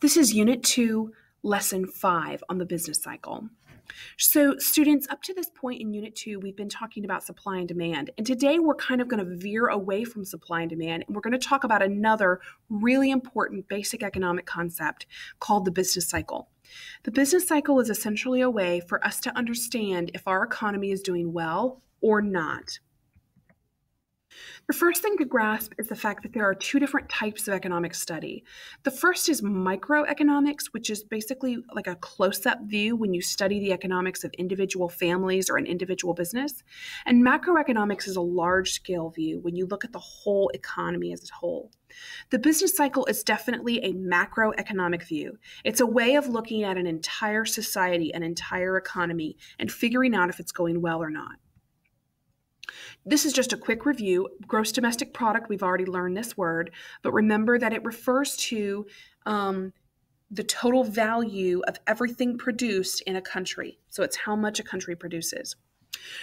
This is Unit 2, Lesson 5 on the business cycle. So students, up to this point in Unit 2, we've been talking about supply and demand. And today we're kind of going to veer away from supply and demand, and we're going to talk about another really important basic economic concept called the business cycle. The business cycle is essentially a way for us to understand if our economy is doing well or not. The first thing to grasp is the fact that there are two different types of economic study. The first is microeconomics, which is basically like a close-up view when you study the economics of individual families or an individual business. And macroeconomics is a large-scale view when you look at the whole economy as a whole. The business cycle is definitely a macroeconomic view. It's a way of looking at an entire society, an entire economy, and figuring out if it's going well or not. This is just a quick review. Gross domestic product, we've already learned this word, but remember that it refers to the total value of everything produced in a country. So it's how much a country produces.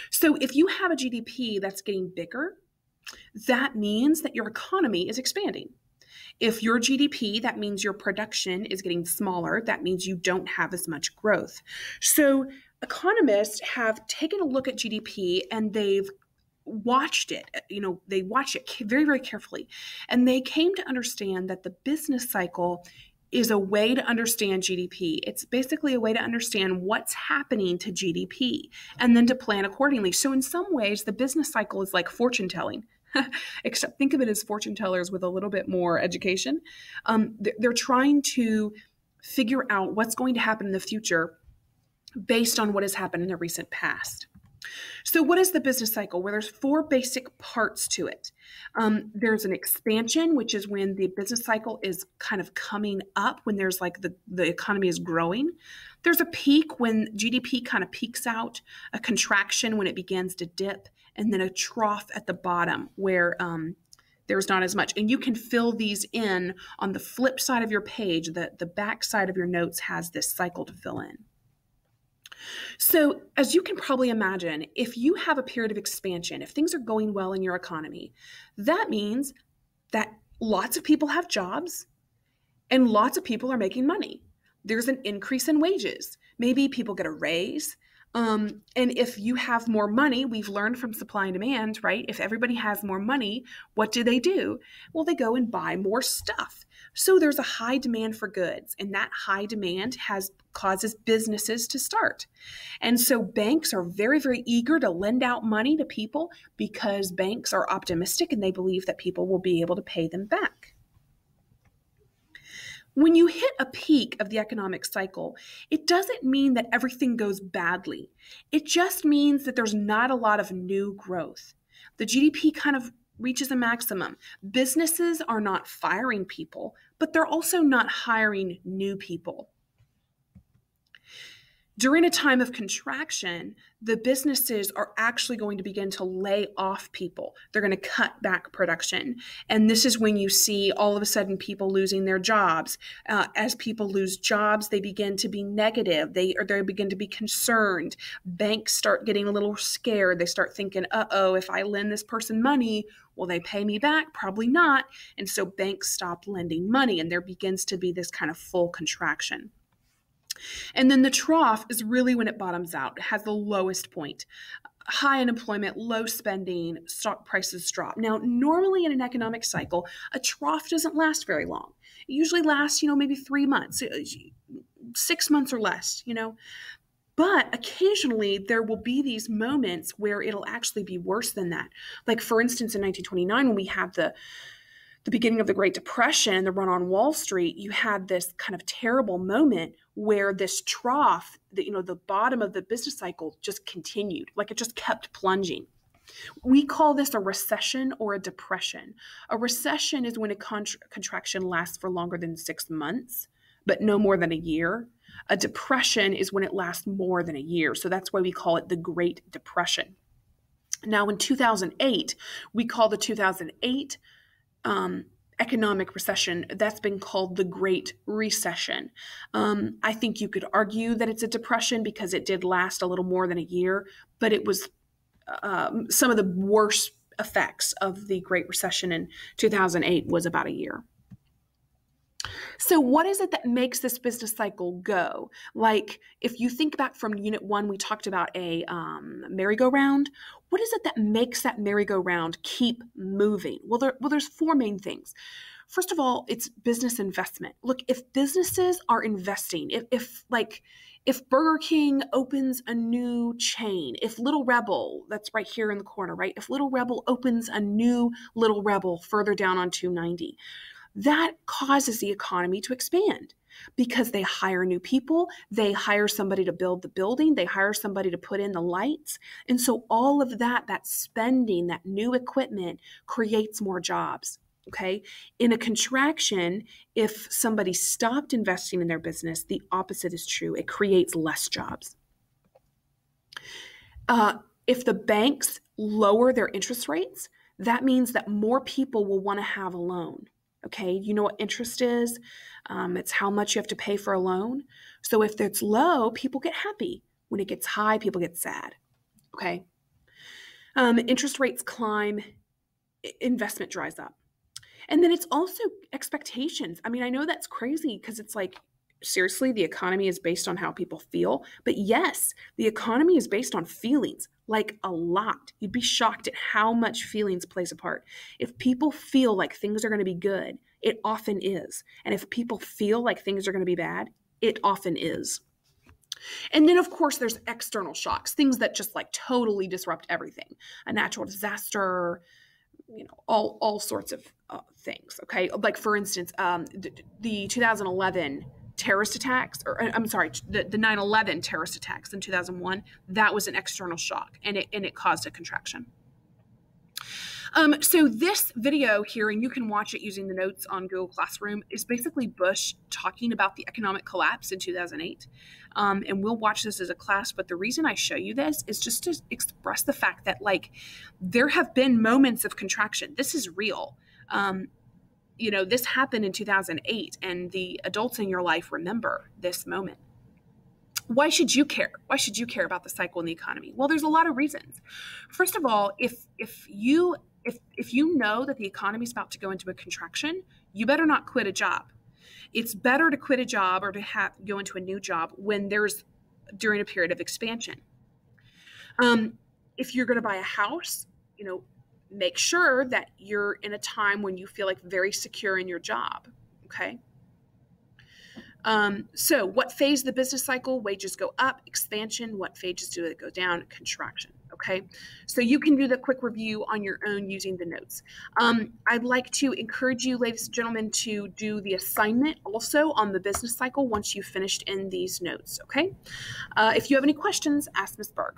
So if you have a GDP that's getting bigger, that means that your economy is expanding. If your GDP, that means your production is getting smaller. That means you don't have as much growth. So economists have taken a look at GDP and they've watched it. They watched it very, very carefully. And they came to understand that the business cycle is a way to understand GDP. It's basically a way to understand what's happening to GDP and then to plan accordingly. So in some ways, the business cycle is like fortune telling. Except think of it as fortune tellers with a little bit more education. They're trying to figure out what's going to happen in the future based on what has happened in the recent past. So what is the business cycle? Well, there's four basic parts to it. There's an expansion, which is when the business cycle is kind of coming up, when there's like the economy is growing. There's a peak when GDP kind of peaks out, a contraction when it begins to dip, and then a trough at the bottom where there's not as much. And you can fill these in on the flip side of your page. The back side of your notes has this cycle to fill in. So as you can probably imagine, if you have a period of expansion, if things are going well in your economy, that means that lots of people have jobs and lots of people are making money. There's an increase in wages. Maybe people get a raise. And if you have more money, we've learned from supply and demand, right? If everybody has more money, what do? Well, they go and buy more stuff. So there's a high demand for goods, and that high demand causes businesses to start. And so banks are very, very eager to lend out money to people because banks are optimistic and they believe that people will be able to pay them back. When you hit a peak of the economic cycle, it doesn't mean that everything goes badly. It just means that there's not a lot of new growth. The GDP kind of reaches a maximum. Businesses are not firing people, but they're also not hiring new people. During a time of contraction, the businesses are actually going to begin to lay off people. They're going to cut back production. And this is when you see all of a sudden people losing their jobs. As people lose jobs, they begin to be negative. They begin to be concerned. Banks start getting a little scared. They start thinking, uh-oh, if I lend this person money, will they pay me back? Probably not. And so banks stop lending money, and there begins to be this kind of full contraction. And then the trough is really when it bottoms out. It has the lowest point. High unemployment, low spending, stock prices drop. Now, normally in an economic cycle, a trough doesn't last very long. It usually lasts, maybe 3 months, 6 months or less, But occasionally there will be these moments where it'll actually be worse than that. Like, for instance, in 1929, when we had the beginning of the Great Depression and the run on Wall Street, you had this kind of terrible moment where this trough, the bottom of the business cycle just continued, like it just kept plunging. We call this a recession or a depression. A recession is when a contraction lasts for longer than 6 months, but no more than a year. A depression is when it lasts more than a year. So that's why we call it the Great Depression. Now, in 2008, we call the 2008 economic recession, that's been called the Great Recession. I think you could argue that it's a depression because it did last a little more than a year, but it was some of the worst effects of the Great Recession in 2008 was about a year. So what is it that makes this business cycle go? Like if you think back from unit 1, we talked about a merry-go-round. What is it that makes that merry-go-round keep moving? Well, there's 4 main things. First of all, it's business investment. Look, if businesses are investing, if Burger King opens a new chain, if Little Rebel, that's right here in the corner, right? If Little Rebel opens a new Little Rebel further down on 290, that causes the economy to expand because they hire new people, they hire somebody to build the building, they hire somebody to put in the lights. And so all of that spending, that new equipment creates more jobs. Okay. In a contraction, if somebody stopped investing in their business, the opposite is true. It creates less jobs. If the banks lower their interest rates, that means that more people will want to have a loan. Okay, you know what interest is? It's how much you have to pay for a loan. So if it's low, people get happy. When it gets high, people get sad. Okay. Interest rates climb, investment dries up. And then it's also expectations. I mean, I know that's crazy because it's like, seriously, the economy is based on how people feel. But yes, the economy is based on feelings, like a lot. You'd be shocked at how much feelings plays a part. If people feel like things are going to be good, it often is. And if people feel like things are going to be bad, it often is. And then, of course, there's external shocks, things that just like totally disrupt everything. A natural disaster, all sorts of things. Okay, like for instance, the 2011 terrorist attacks, or I'm sorry, the 9/11 terrorist attacks in 2001. That was an external shock, and it caused a contraction. So this video here, and you can watch it using the notes on Google Classroom, is basically Bush talking about the economic collapse in 2008. And we'll watch this as a class, but the reason I show you this is just to express the fact that there have been moments of contraction. This is real. This happened in 2008, and the adults in your life remember this moment. Why should you care? Why should you care about the cycle in the economy? Well, there's a lot of reasons. First of all, if you know that the economy is about to go into a contraction, you better not quit a job. It's better to quit a job or to go into a new job during a period of expansion. If you're going to buy a house, make sure that you're in a time when you feel like very secure in your job. Okay. So what phase of the business cycle? Wages go up, expansion. What phases do they go down? Contraction. Okay. So you can do the quick review on your own using the notes. I'd like to encourage you, ladies and gentlemen, to do the assignment also on the business cycle once you've finished in these notes. Okay. If you have any questions, ask Ms. Berg.